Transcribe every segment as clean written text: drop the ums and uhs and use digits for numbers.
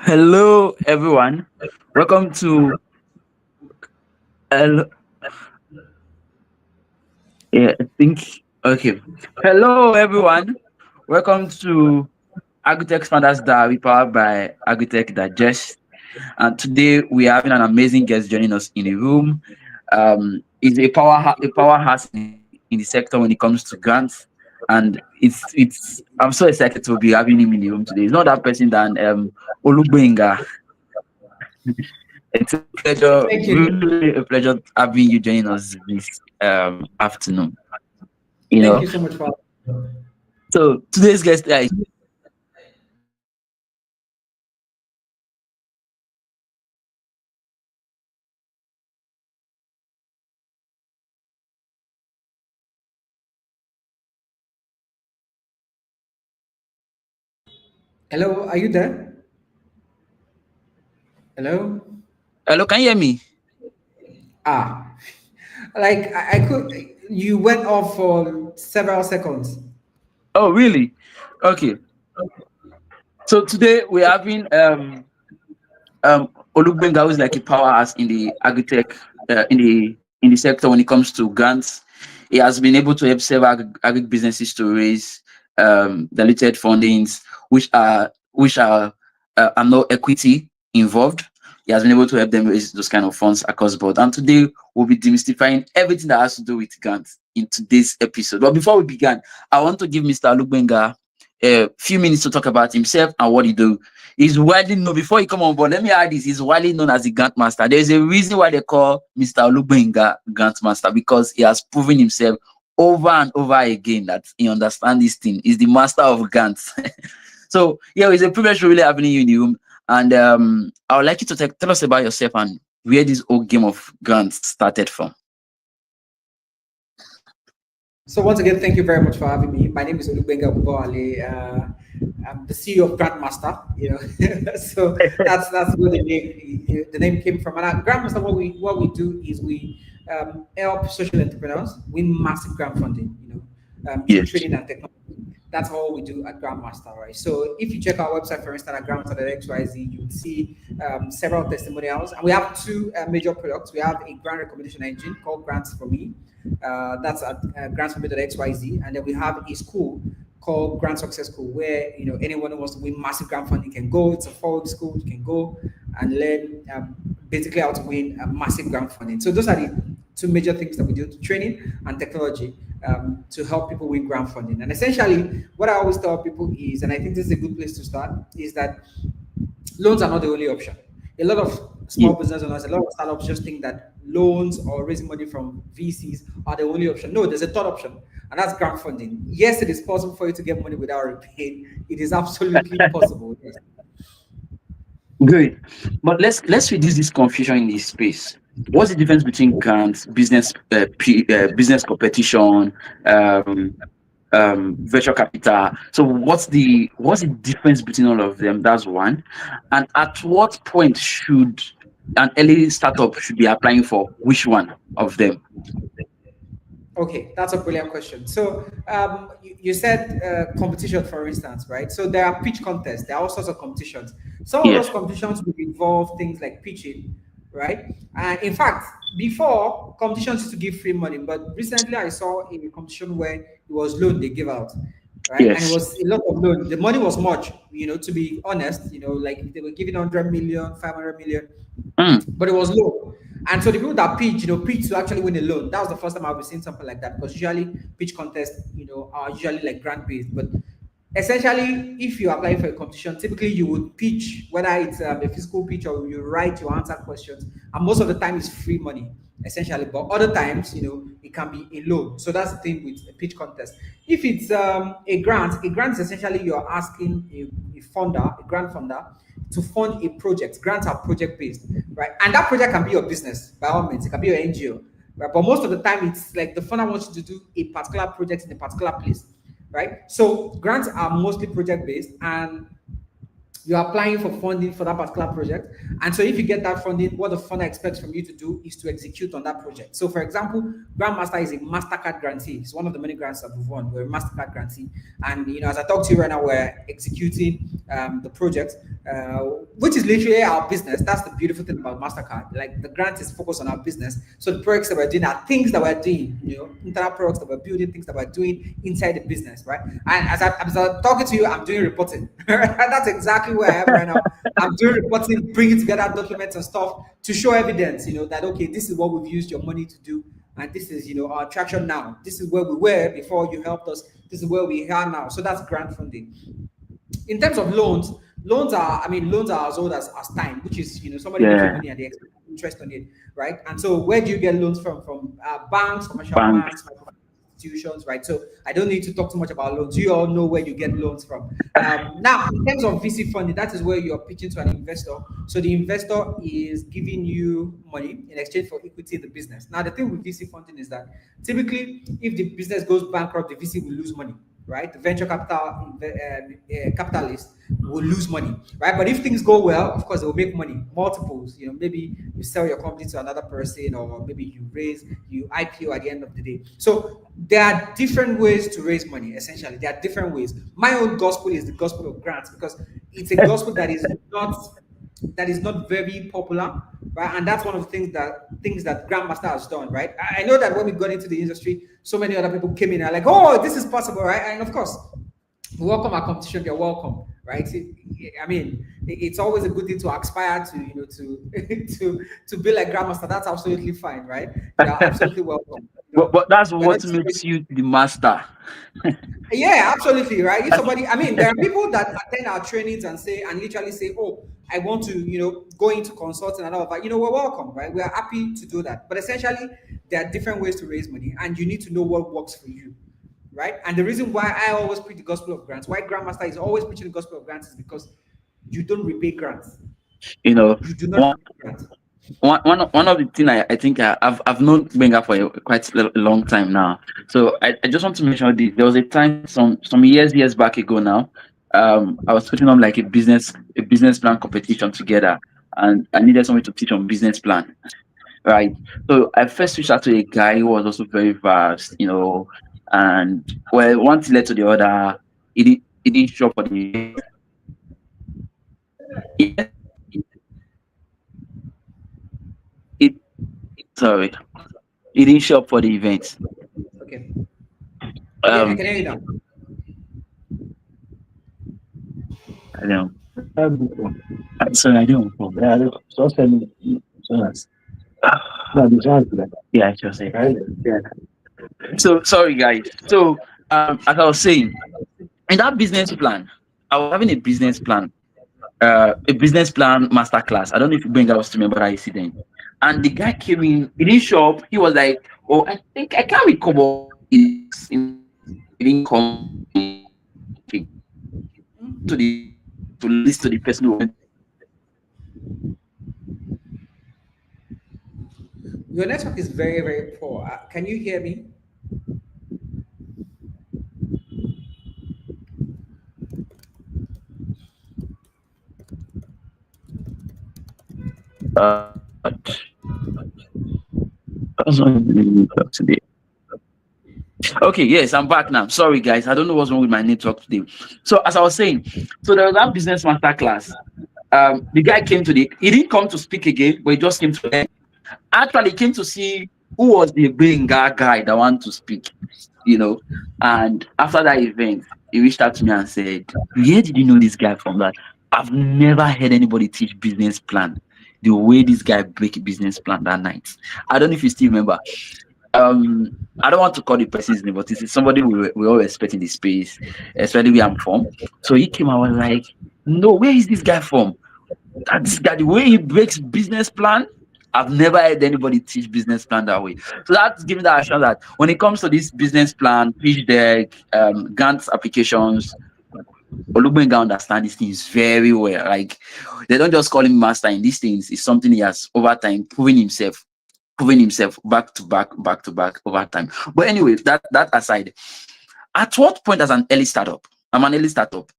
Hello, everyone. Welcome to. Hello, yeah, I think. Okay. Hello, everyone. Welcome to Agritech Founders Diary, powered by Agritech Digest. And today we are having an amazing guest joining us in the room. He's a powerhouse in the sector when it comes to grants. And it's I'm so excited to be having him in the room today. It's not that person than Olugbenga. It's a pleasure, Thank you. really a pleasure having you joining us this afternoon. You Thank know, you so much for. so today's guest is Hello, are you there? Hello. hello. Can you hear me? Ah, like I could. You went off for several seconds. Oh, really? Okay. So today we're having Olugbenga, who is like a powerhouse in the agritech in the sector when it comes to grants. He has been able to help several agri businesses to raise diluted fundings, which are no equity involved. He has been able to help them raise those kind of funds across board. And today we'll be demystifying everything that has to do with grants in today's episode. But before we begin, I want to give Mr. Olugbenga a few minutes to talk about himself and what he do. He's widely known before he come on board. Let me add this: he's widely known as the Grandmaster. There is a reason why they call Mr. Olugbenga Grandmaster, because he has proven himself over and over again that he understands this thing. He's the master of grants. So yeah, it's a privilege really having you in the room. And I would like you to tell us about yourself and where this whole game of grants started from. So once again, thank you very much for having me. My name is Olugbenga Ogun. I'm the CEO of Grandmaster. So that's where the name came from. And at Grandmaster, what we do is we help social entrepreneurs win massive grant funding. Through Yes. training and technology. That's all we do at Grandmaster, right? So if you check our website, for instance, at grandmaster.xyz, you will see several testimonials. And we have two major products. We have a grant recommendation engine called Grants for Me. That's at grantsforme.xyz. And then we have a school called Grant Success School, where anyone who wants to win massive grant funding can go. It's a 4-week school. You can go and learn basically how to win massive grant funding. So those are the two major things that we do: training and technology, to help people win grant funding. And essentially, what I always tell people is, and I think this is a good place to start, is that loans are not the only option. A lot of Yeah. small business owners, a lot of startups just think that loans or raising money from VCs are the only option. No, there's a third option, and that's grant funding. Yes, it is possible for you to get money without repaying. It is absolutely possible. Yes. Great. But let's reduce this confusion in this space. What's the difference between grants, business competition, um, venture capital? So what's the difference between all of them? That's one. And at what point should an early startup should be applying for which one of them? Okay, that's a brilliant question. So, you said competition, for instance, right? So there are pitch contests. There are all sorts of competitions. Some of Yes. those competitions will involve things like pitching, right? And in fact, before, competitions used to give free money, but recently I saw a competition where it was loan they give out, right? And it Yes. was a lot of loan. The money was much, to be honest. Like if they were giving 100 million, 500 million, Mm. but it was low. And so the people that pitch, pitch to actually win a loan. That was the first time I've seen something like that, because usually pitch contests, are usually like grant based. But essentially, if you apply for a competition, typically you would pitch, whether it's a physical pitch or you write your answer questions, and most of the time it's free money, essentially. But other times, it can be a loan. So that's the thing with a pitch contest. If it's a grant is essentially you're asking a funder, a grant funder, to fund a project. Grants are project based, right? And that project can be your business, by all means. It can be your NGO, right? But most of the time, it's like the funder wants you to do a particular project in a particular place, right? So grants are mostly project based, and you're applying for funding for that particular project. And so if you get that funding, what the funder expects from you to do is to execute on that project. So for example, Grandmaster is a MasterCard grantee. It's one of the many grants that we've won. We're a MasterCard grantee. And as I talk to you right now, we're executing the project, which is literally our business. That's the beautiful thing about Mastercard. Like the grant is focused on our business. So the projects that we're doing are things that we're doing, internal products that we're building, things that we're doing inside the business, right? And as I'm talking to you, I'm doing reporting. That's exactly where I am right now. I'm doing reporting, bringing together documents and stuff to show evidence, that okay, this is what we've used your money to do, and this is our traction now. This is where we were before you helped us. This is where we are now. So that's grant funding. In terms of loans, loans are as old as time, which is somebody gives you Yeah, money and they expect interest on it, right? And so where do you get loans from? From banks, commercial banks. banks, microfinance institutions, right? So I don't need to talk too much about loans. You all know where you get loans from. Now, in terms of VC funding, that is where you're pitching to an investor. So the investor is giving you money in exchange for equity in the business. Now, the thing with VC funding is that typically, if the business goes bankrupt, the VC will lose money, right? The venture capitalist will lose money, right? But if things go well, of course, they will make money, multiples. Maybe you sell your company to another person, or maybe you IPO at the end of the day. So there are different ways to raise money. Essentially, there are different ways. My own gospel is the gospel of grants, because it's a gospel that is not very popular, right? And that's one of the things that Grandmaster has done, right? I know that when we got into the industry, so many other people came in and are like, oh, this is possible, right? And of course, we welcome our competition. You're welcome, right? It's always a good thing to aspire to, to be like Grandmaster. That's absolutely fine, right? You're absolutely welcome. But that's We're not what makes you the master. Yeah, absolutely, right. If somebody, there are people that attend our trainings and literally say, "Oh, I want to, go into consulting and all of that." We're welcome, right? We are happy to do that. But essentially, there are different ways to raise money, and you need to know what works for you, right? And the reason why I always preach the gospel of grants, why Grandmaster is always preaching the gospel of grants, is because you don't repay grants. You know, You do not one repay grants. one of the thing I think I've known Benga for quite a long time now. So I just want to mention this. There was a time some years back ago now. I was putting on like a business plan competition together, and I needed someone to teach on business plan, right? So I first reached out to a guy who was also very vast, and well, one thing led to the other. It didn't show up for the yeah, it sorry, it didn't show up for the event. Okay. Yeah, I Um, can hear you now. I don't. Sorry, I don't. Yeah, I don't. So tell me. So that's- Yeah, I just say. Yeah. So sorry, guys. So as I was saying, in that business plan, I was having a business plan masterclass. I don't know if you bring out to remember that incident. And the guy came in, he didn't show up. He was like, "Oh, I think I can't recall what it is." He didn't come to the to list to the person who went. Your network is very, very poor. Can you hear me? That's what I'm doing today. Okay, yes, I'm back now. Sorry, guys. I don't know what's wrong with my network today. So, as I was saying, so there was that business master class. The guy came to he didn't come to speak again, but he just came to learn. Actually, he came to see who was the Benga guy that wanted to speak, you know. And after that event, he reached out to me and said, "Where did you know this guy from?" That I've never heard anybody teach business plan the way this guy break business plan that night. I don't know if you still remember. I don't want to call the person's name, but this is somebody we all respect in the space, especially where I'm from. So he came, I was like, "No, where is this guy from? That this guy, the way he breaks business plan, I've never heard anybody teach business plan that way." So that's giving that assurance that when it comes to this business plan, pitch deck, Gantt applications, Olugbenga understand these things very well. Like they don't just call him master in these things. It's something he has over time proving himself back to back over time. But anyway, that aside, at what point as an early startup, I'm an early startup.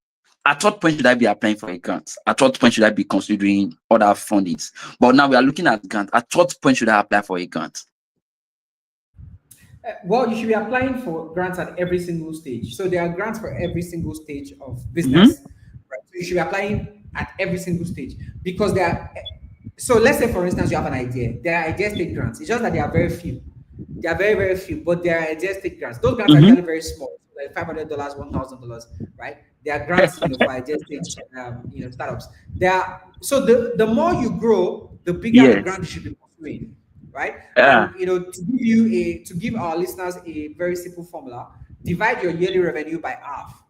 At what point should I be applying for a grant? At what point should I be considering other fundings? But now we are looking at grant. At what point should I apply for a grant? Well, you should be applying for grants at every single stage. So there are grants for every single stage of Mm-hmm. business. Right? So you should be applying at every single stage because they are. So let's say, for instance, you have an idea. There are idea state grants. It's just that they are very few. They are very, very few, but there are idea state grants. Those grants are Mm-hmm. usually very small, like $500, $1,000, right? They are grants, for idea state, startups. They are so the more you grow, the bigger the Yes. grant you should be pursuing, right? Yeah. And to give our listeners a very simple formula, divide your yearly revenue by half,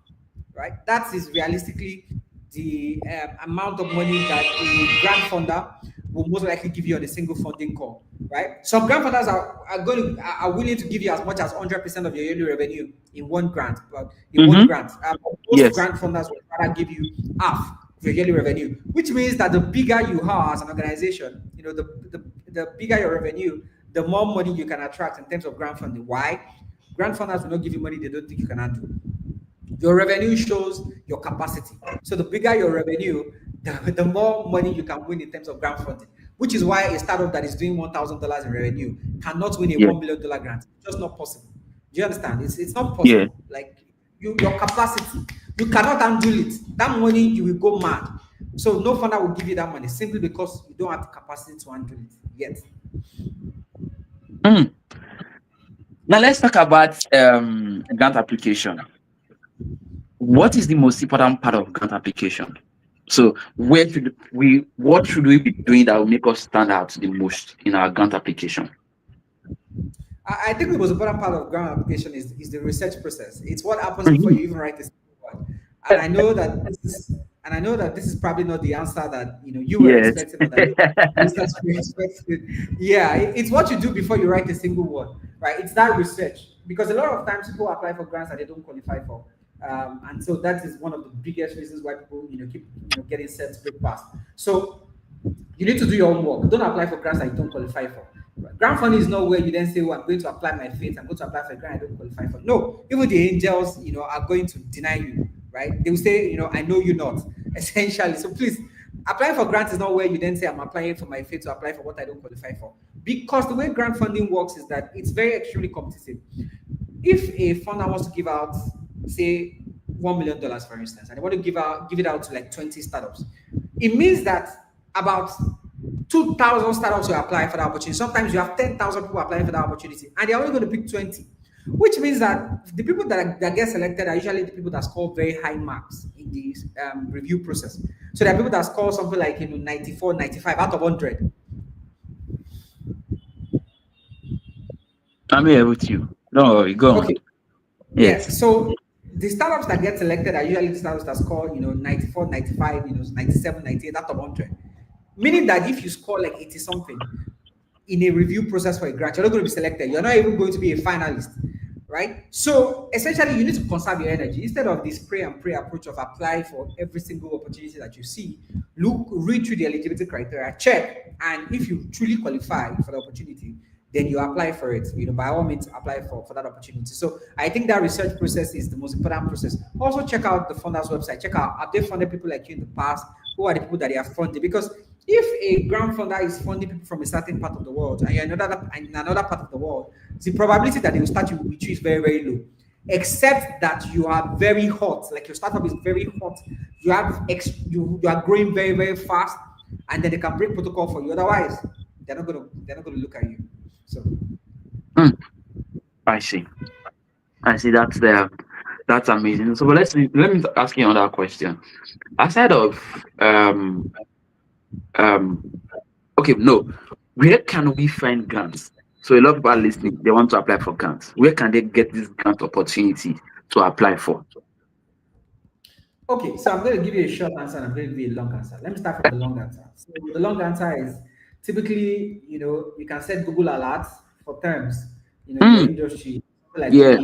right? That is realistically the amount of money that a grant funder will most likely give you on a single funding call, right? Some grant funders are willing to give you as much as 100% of your yearly revenue in one grant, but in one Mm-hmm. grant, most Yes. grant funders will rather give you half of your yearly revenue, which means that the bigger you are as an organization, the bigger your revenue, the more money you can attract in terms of grant funding. Why? Grant funders will not give you money they don't think you can handle. Your revenue shows your capacity. So the bigger your revenue, the more money you can win in terms of grant funding. Which is why a startup that is doing $1,000 in revenue cannot win a Yeah. $1 million grant. It's just not possible. Do you understand? It's not Yeah. possible. Like your capacity, you cannot handle it. That money you will go mad. So no funder will give you that money simply because you don't have the capacity to handle it yet. Mm. Now let's talk about grant application. What is the most important part of grant application? So what should we be doing that will make us stand out the most in our grant application? I think the most important part of grant application is the research process. It's what happens before Mhm. you even write this word. And I know that this is probably not the answer that you were Yes. expecting or that listeners were expecting. Yeah, it's what you do before you write a single word, right? It's that research because a lot of times people apply for grants that they don't qualify for. And so that is one of the biggest reasons why people keep getting set to break past. So you need to do your own work. Don't apply for grants that you don't qualify for. Grant funding is not where you then say, "Oh, I'm going to apply my faith. I'm going to apply for a grant I don't qualify for." No, even the angels, are going to deny you, right? They will say, "I know you not." Essentially, so please, applying for grants is not where you then say, "I'm applying for my faith to apply for what I don't qualify for," because the way grant funding works is that it's very extremely competitive. If a funder wants to give out, say, $1 million, for instance, and they want to give it out to like 20 startups, it means that about 2,000 startups will apply for that opportunity. Sometimes you have 10,000 people applying for that opportunity, and they're only going to pick 20, which means that the people that get selected are usually the people that score very high marks in the review process. So there are people that score something like 94, 95 out of 100. I'm here with you. Don't worry, go on. Okay, yeah. Yes. So the startups that get selected are usually the startups that score 94, 95, 97, 98 out of 100. Meaning that if you score like 80 something in a review process for a grant, you're not going to be selected. You're not even going to be a finalist, right? So essentially, you need to conserve your energy instead of this pray and pray approach of apply for every single opportunity that you see. Read through the eligibility criteria, check, and if you truly qualify for the opportunity, then you apply for it. By all means, apply for that opportunity. So I think that research process is the most important process. Also, check out the funders website. Check out, have they funded people like you in the past? Who are the people that they are funding? Because if a grant funder is funding people from a certain part of the world and you're in another part of the world, the probability that they will start you with you is very, very low. Except that you are very hot, like your startup is very hot, you are growing very, very fast, and then they can break protocol for you. Otherwise, they're not gonna look at you. So Mm, I see. That's amazing. So, but let me ask you another question. Aside of um okay, no, where can we find grants? So a lot of people are listening, they want to apply for grants. Where can they get this grant opportunity to apply for? okay, so I'm going to give you a short answer and I'm going to give you a long answer. Let me start from the long answer. So the long answer is typically, you can set Google alerts for terms, in your Mm, industry, like yeah.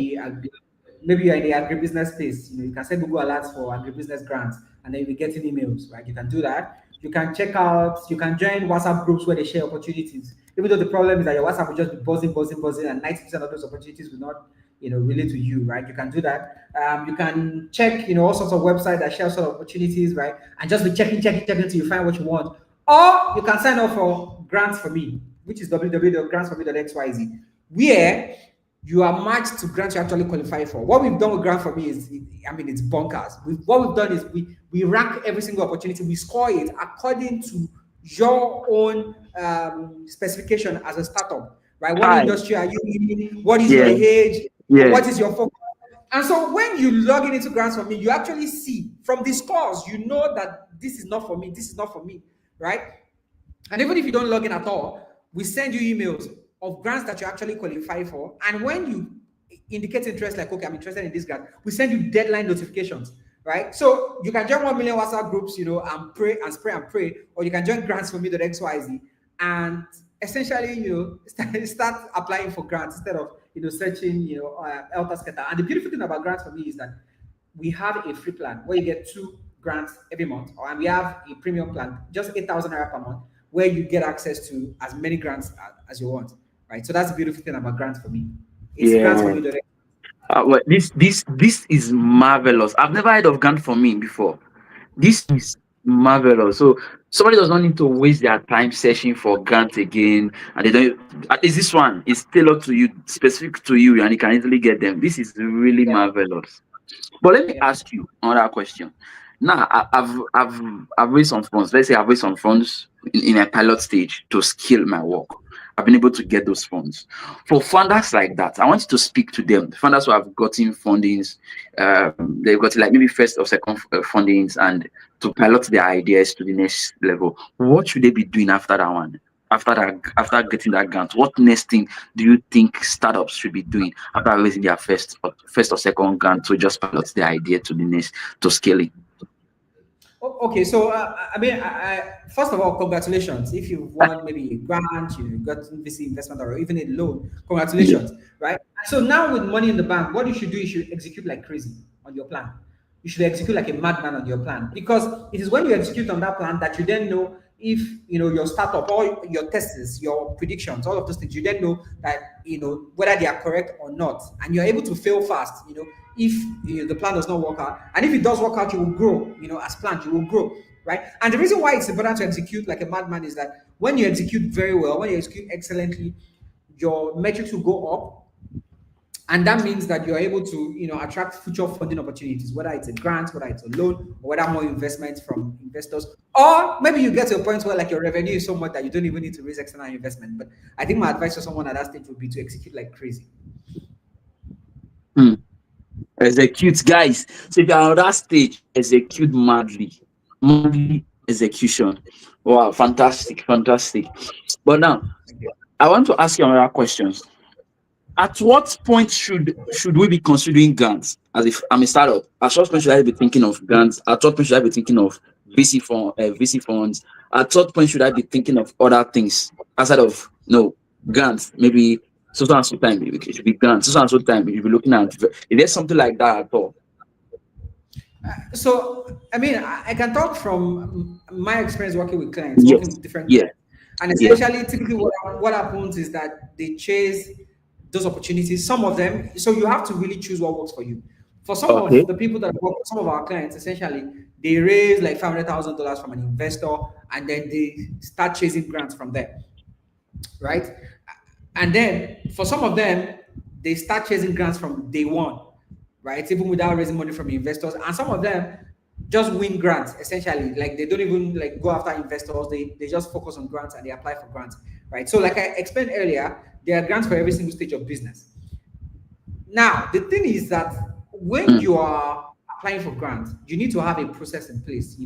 maybe you're in the agribusiness space, you can set Google alerts for agribusiness grants and then you'll be getting emails, right? You can do that. You can you can join WhatsApp groups where they share opportunities. Even though the problem is that your WhatsApp will just be buzzing, buzzing, buzzing, and 90% of those opportunities will not relate to you, right? You can do that. You can check, all sorts of websites that share sort of opportunities, right? And just be checking until you find what you want. Or you can sign up for Grants for Me, which is www.grantsforme.xyz, where you are matched to grants you actually qualify for. What we've done with grant for me is, I mean, it's bonkers. What we've done is we rank every single opportunity, we score it according to your own specification as a startup, right? What Hi. industry are you in? What is your Yeah. age? Yeah. What is your focus? And so when you log in into grants for me, you actually see from the scores, you know that this is not for me, this is not for me, right? And even if you don't log in at all, we send you emails of grants that you actually qualify for. And when you indicate interest, like, okay, I'm interested in this grant, we send you deadline notifications, right? So you can join 1 million WhatsApp groups, and pray and spray and pray, or you can join grants for me.xyz and essentially, start applying for grants instead of, searching, Elta Scatter. And the beautiful thing about grants for me is that we have a free plan where you get 2 grants every month, and we have a premium plan, just 8,000 naira per month, where you get access to as many grants as you want, right? So that's the beautiful thing about grants for me. It's grants for Yeah. me direct. Well, this is marvelous. I've never heard of Grant for Me before. This is marvelous. So somebody does not need to waste their time searching for grant again, and they don't. At least this one is tailored to you, specific to you, and you can easily get them. This is really Yeah, marvelous. But let me yeah. ask you another question. Now, I've raised some funds. Let's say I've raised some funds in a pilot stage to scale my work. I've been able to get those funds. For founders like that, I want you to speak to them. Founders who have gotten fundings, they've got like maybe first or second fundings, and to pilot their ideas to the next level. What should they be doing after that one? After getting that grant, what next thing do you think startups should be doing after raising their first or second grant to just pilot the idea to the next to scale it? Okay, so I mean, first of all, congratulations. If you've won maybe a grant, you got VC investment or even a loan, Yeah. congratulations, right? So now with money in the bank, what you should do is you should execute like crazy on your plan. You should execute like a madman on your plan, because it is when you execute on that plan that you then know if your startup or your tests, your predictions, all of those things. You then know that whether they are correct or not, and you're able to fail fast. If the plan does not work out, and if it does work out, you will grow. As planned, you will grow, right? And the reason why it's important to execute like a madman is that when you execute very well, when you execute excellently, your metrics will go up, and that means that you're able to attract future funding opportunities, whether it's a grant, whether it's a loan, or whether more investments from investors, or maybe you get to a point where like your revenue is so much that you don't even need to raise external investment. But I think my advice to someone at that stage would be to execute like crazy. Hmm. Execute, guys. So if you're on that stage, execute madly. Madly execution. Wow, fantastic, fantastic. But now Okay. I want to ask you another question. At what point should we be considering grants? As if I'm a startup, at what point should I be thinking of grants? At what point should I be thinking of VC funds? At what point should I be thinking of other things outside of no grants? Maybe so and so time it should be grants. So and so time you should be looking at. Is there something like that at all? So, I mean, I can talk from my experience working with clients, working Yes. with different Yeah. clients. And Yeah. essentially, typically, what happens is that they chase those opportunities. Some of them, so you have to really choose what works for you. For some Okay. of the people that work, some of our clients, essentially, they raise like $500,000 from an investor, and then they start chasing grants from there, right? And then for some of them, they start chasing grants from day one, right? Even without raising money from investors. And some of them just win grants, essentially. Like they don't even like go after investors. They just focus on grants and they apply for grants, right? So like I explained earlier, there are grants for every single stage of business. Now, the thing is that when Mm. you are applying for grants, you need to have a process in place.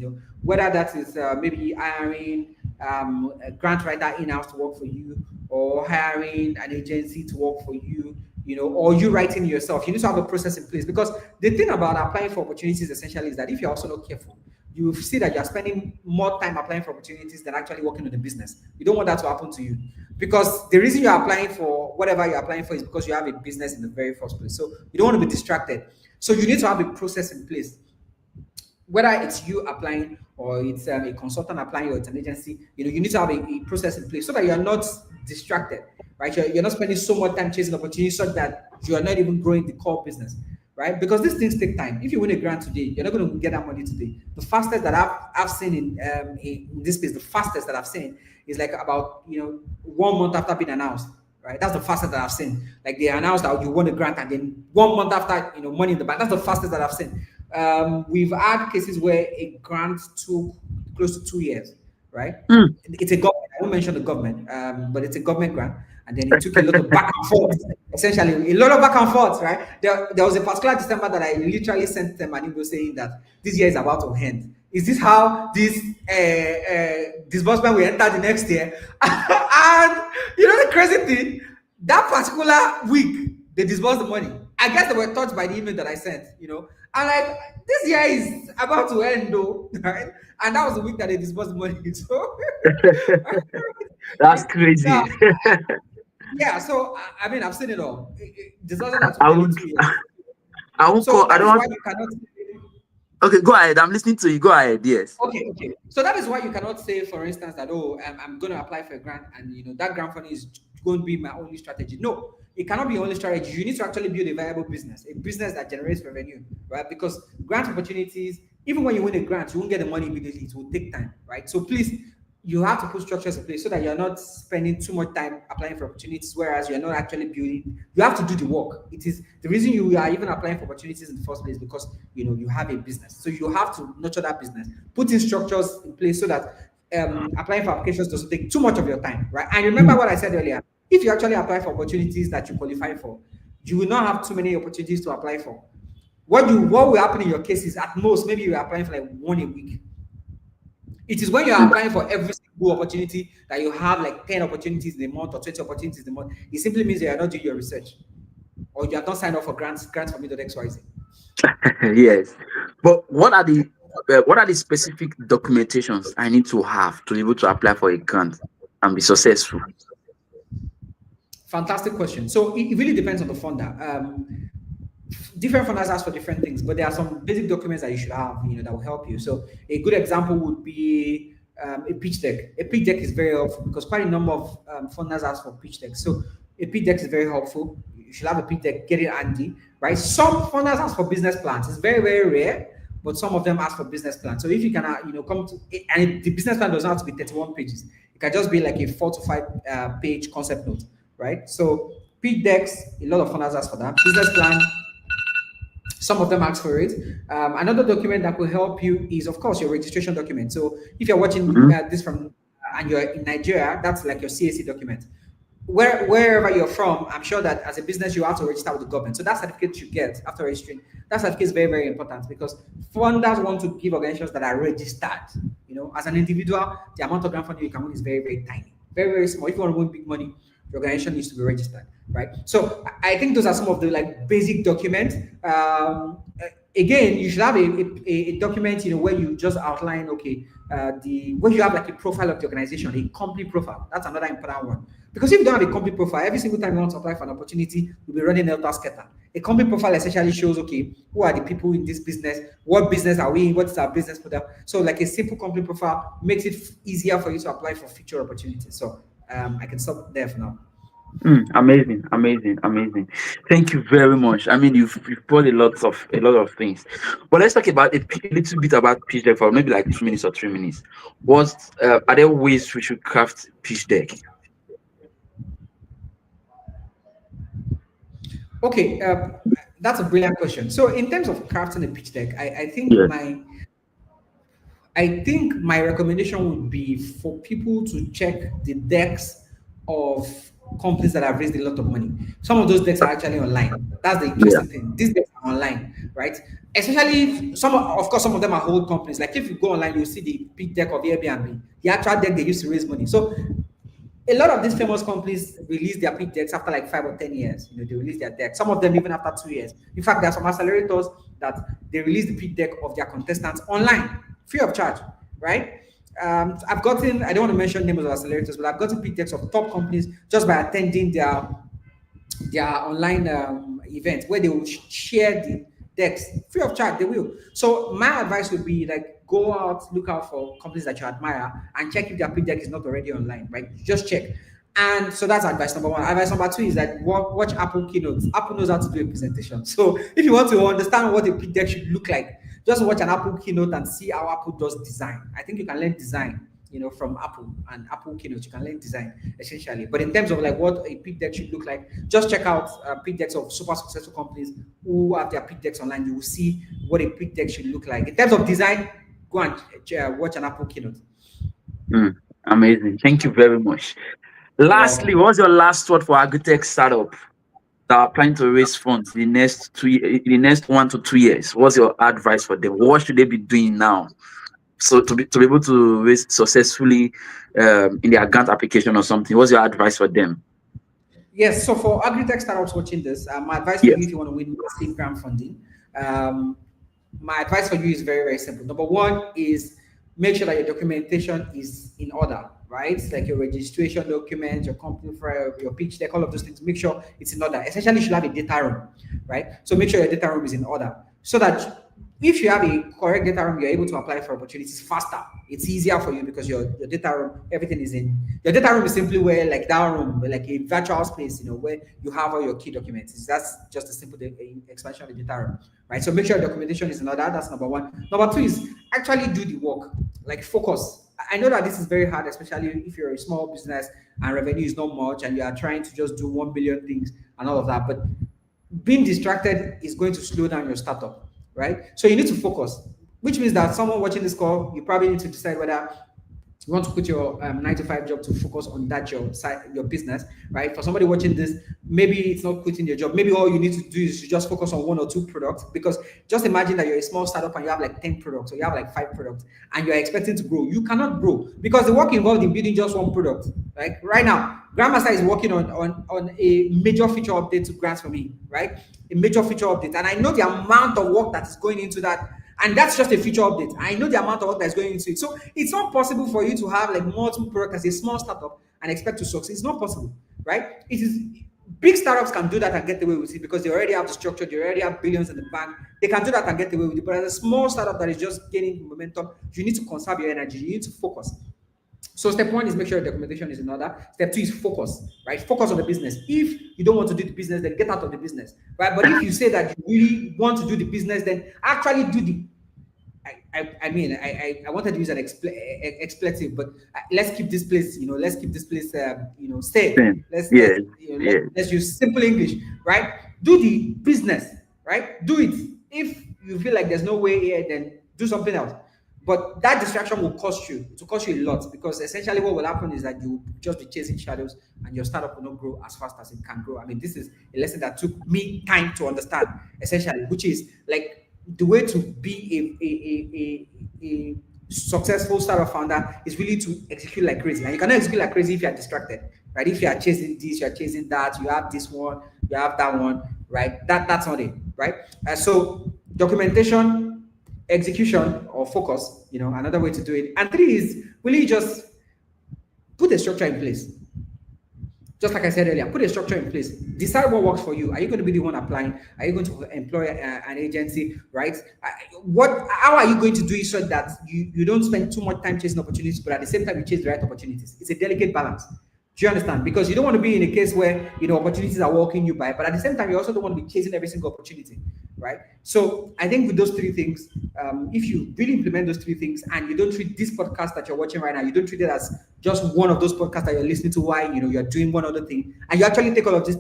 Whether that is maybe hiring a grant writer in-house to work for you, or hiring an agency to work for you, or you writing yourself. You need to have a process in place, because the thing about applying for opportunities essentially is that if you're also not careful, you see that you're spending more time applying for opportunities than actually working on the business. You don't want that to happen to you, because the reason you're applying for whatever you're applying for is because you have a business in the very first place. So you don't want to be distracted. So you need to have a process in place, whether it's you applying or it's a consultant applying or it's an agency. You need to have a process in place so that you're not distracted, right? You're not spending so much time chasing opportunities such that you are not even growing the core business, right? Because these things take time. If you win a grant today, you're not going to get that money today. The fastest that I've seen in this space, the fastest that I've seen is like about 1 month after being announced, right? That's the fastest that I've seen. Like they announced that you won a grant, and then 1 month after, money in the bank. That's the fastest that I've seen. We've had cases where a grant took close to 2 years, right? Mm. It's a government. I won't mention the government, but it's a government grant, and then it took a lot of back and forth. Essentially, a lot of back and forth, right? There was a particular December that I literally sent them an email saying that this year is about to end. Is this how this disbursement will enter the next year? And the crazy thing, that particular week they disbursed the money. I guess they were touched by the email that I sent, and like this year is about to end though, right? And that was the week that they disbursed the money. So That's crazy. now, yeah, so I mean, I've seen it all. Disbursement that took I nearly would 2 years. I won't So call. I that don't is why want. you cannot. Okay, go ahead. I'm listening to you. Go ahead. Yes. Okay. So that is why you cannot say, for instance, that I'm going to apply for a grant, and that grant funding is going to be my only strategy. No, it cannot be your only strategy. You need to actually build a viable business, a business that generates revenue, right? Because grant opportunities, even when you win a grant, you won't get the money immediately. It will take time, right? So please, you have to put structures in place so that you're not spending too much time applying for opportunities, whereas you're not actually building. You have to do the work. It is the reason you are even applying for opportunities in the first place, because you have a business. So you have to nurture that business, put in structures in place so that applying for applications doesn't take too much of your time, right? And remember what I said earlier: if you actually apply for opportunities that you qualify for, you will not have too many opportunities to apply for. What will happen in your case is, at most, maybe you're applying for like one a week. It is when you're applying for every single opportunity that you have like 10 opportunities in a month or 20 opportunities in a month. It simply means that you're not doing your research, or you have not signed up for grants from me.xyz. Yes. But what are the specific documentations I need to have to be able to apply for a grant and be successful? Fantastic question. So it really depends on the funder. Different funders ask for different things, but there are some basic documents that you should have, that will help you. So a good example would be a pitch deck. A pitch deck is very helpful because quite a number of funders ask for pitch decks. So a pitch deck is very helpful. You should have a pitch deck, get it handy, right? Some funders ask for business plans. It's very, very rare, but some of them ask for business plans. So if you can, come to, and the business plan doesn't have to be 31 pages. It can just be like a 4 to 5 page concept note, right? So pitch decks, a lot of funders ask for that. Business plan, some of them ask for it. Another document that will help you is, of course, your registration document. So if you're watching this from and you're in Nigeria, that's like your CAC document. Wherever you're from, I'm sure that as a business, you have to register with the government. So that certificate you get after registering, that certificate is very, very important because funders want to give organizations that are registered. As an individual, the amount of grant funding you can win is very, very tiny, very, very small. If you want to win big money, your organization needs to be registered, right? So I think those are some of the basic documents. Again, you should have a document, where you just outline, where you have like a profile of the organization, a company profile. That's another important one. Because if you don't have a company profile, every single time you want to apply for an opportunity, you'll be running helter skelter. A company profile essentially shows, who are the people in this business? What business are we in? What is our business model? So like a simple company profile makes it easier for you to apply for future opportunities. So I can stop there for now. Amazing. Thank you very much. I mean, you've brought a lot of things. But let's talk about a little bit about pitch deck for maybe like 2 minutes or 3 minutes. What are there ways we should craft pitch deck? Okay, that's a brilliant question. So in terms of crafting a pitch deck, I think Yeah. my recommendation would be for people to check the decks of companies that have raised a lot of money. Some of those decks are actually online. That's the interesting thing. These decks are online, right? Especially of course, some of them are whole companies. Like if you go online, you'll see the pitch deck of Airbnb, the actual deck they used to raise money. So a lot of these famous companies release their pitch decks after like 5 or 10 years. They release their deck. Some of them even after 2 years. In fact, there are some accelerators that they release the pitch deck of their contestants online, free of charge, right? I've gotten, I don't want to mention names of accelerators, but I've gotten pitch decks of top companies just by attending their online event where they will share the decks free of charge. They will. So my advice would be go out, look out for companies that you admire and check if their pitch deck is not already online, right? Just check. And so that's advice number one. Advice number two is that watch Apple keynotes. Apple knows how to do a presentation. So if you want to understand what a pitch deck should look like, just watch an Apple keynote and see how Apple does design. I think you can learn design, from Apple and Apple keynote. You can learn design essentially. But in terms of like what a pitch deck should look like, just check out pitch decks of super successful companies who have their pitch decks online. You will see what a pitch deck should look like. In terms of design, go and watch an Apple keynote. Amazing. Thank you very much. Lastly, what's your last word for Agritech startup that are planning to raise funds in the next 1 to 2 years? What's your advice for them? What should they be doing now so to be able to raise successfully in their grant application or something? What's your advice for them? Yes, so for Agritech startups watching this, my advice for you if you want to win massive grant funding, my advice for you is very, very simple. Number one is make sure that your documentation is in order, right? Like your registration documents, your company file, your pitch deck, all of those things. Make sure it's in order. Essentially, you should have a data room, right? So make sure your data room is in order so that if you have a correct data room, you're able to apply for opportunities faster. It's easier for you because your data room, everything is in. Your data room is simply where, like that room, like a virtual space, where you have all your key documents. That's just a simple expansion of the data room, right? So make sure your documentation is in order. That's number one. Number two is actually do the work, like focus. I know that this is very hard, especially if you're a small business and revenue is not much and you are trying to just do 1 billion things and all of that. But being distracted is going to slow down your startup. Right? So you need to focus, which means that someone watching this call, you probably need to decide whether you want to quit your 9 to 5 job to focus on that job side, your business, right? For somebody watching this, maybe it's not quitting your job. Maybe all you need to do is to just focus on 1 or 2 products, because just imagine that you're a small startup and you have like 10 products, or you have like 5 products, and you're expecting to grow. You cannot grow because the work involved in building just 1 product. Like right now, Grandmaster is working on a major feature update to grants for me, right? A major feature update, and I know the amount of work that is going into that. And that's just a feature update. I know the amount of work that's going into it. So it's not possible for you to have like multiple products as a small startup and expect to succeed. It's not possible, right? It is big startups can do that and get away with it because they already have the structure, they already have billions in the bank. They can do that and get away with it. But as a small startup that is just gaining momentum, you need to conserve your energy. You need to focus. So step 1 is make sure your documentation is in order. Step 2 is focus, right? Focus on the business. If you don't want to do the business, then get out of the business, right? But if you say that you really want to do the business, then actually do the. I wanted to use an expletive, but let's keep this place, let's keep this place, safe. Let's use simple English, right? Do the business, right? Do it. If you feel like there's no way here, then do something else. But that distraction will cost you. It will cost you a lot, because essentially what will happen is that you will just be chasing shadows and your startup will not grow as fast as it can grow. I mean, this is a lesson that took me time to understand, essentially, which is like the way to be a successful startup founder is really to execute like crazy. And you cannot execute like crazy if you are distracted, right? If you are chasing this, you are chasing that, you have this one, you have that one, right? That's not it, right? So documentation, execution, or focus, another way to do it. And 3 is really just put a structure in place. Just like I said earlier, put a structure in place. Decide what works for you. Are you going to be the one applying? Are you going to employ an agency, right? How are you going to do it so that you don't spend too much time chasing opportunities, but at the same time you chase the right opportunities? It's a delicate balance. Do you understand? Because you don't want to be in a case where opportunities are walking you by, but at the same time you also don't want to be chasing every single opportunity, right? So I think with those 3 things, if you really implement those 3 things and you don't treat this podcast that you're watching right now, you don't treat it as just one of those podcasts that you're listening to while you're doing one other thing, and you actually take all of these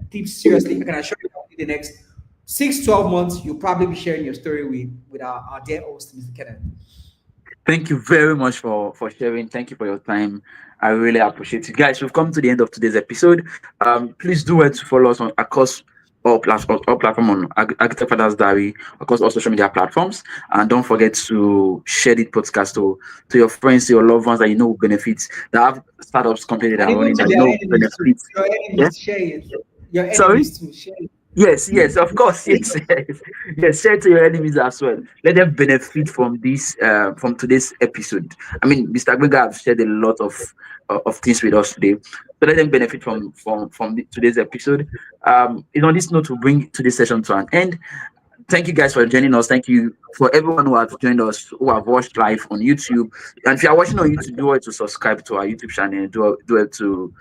tips seriously, I can assure you that in the next 6-12 months you'll probably be sharing your story with our dear host, Mr. Kenneth. Thank you very much for sharing. Thank you for your time. I really appreciate it. Guys, we've come to the end of today's episode. Please do well to follow us across all platforms on Agritech Founders Diary, across all social media platforms. And don't forget to share the podcast to your friends, to your loved ones that you know will benefit, that have startups completely that are running that you know will benefit. Your enemies, share it. Your enemies Sorry? too, share it. Yes, of course, yes. Yes, share to your enemies as well. Let them benefit from this, from today's episode. I mean, Mr. Agribusinesses have shared a lot of things with us today, so let them benefit from today's episode. On this note, to bring today's session to an end. Thank you guys for joining us. Thank you for everyone who has joined us, who have watched live on YouTube. And if you are watching on YouTube, do it to subscribe to our YouTube channel. Do it to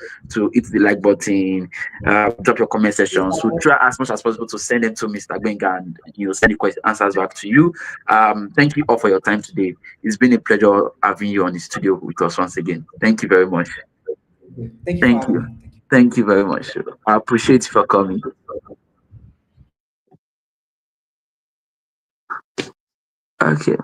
hit the like button. Drop your comment sections. We'll try as much as possible to send them to Mr. Benga and send the answers back to you. Thank you all for your time today. It's been a pleasure having you on the studio with us once again. Thank you very much. Thank you for Thank having you. me. Thank you. Thank you very much. I appreciate you for coming. Okay.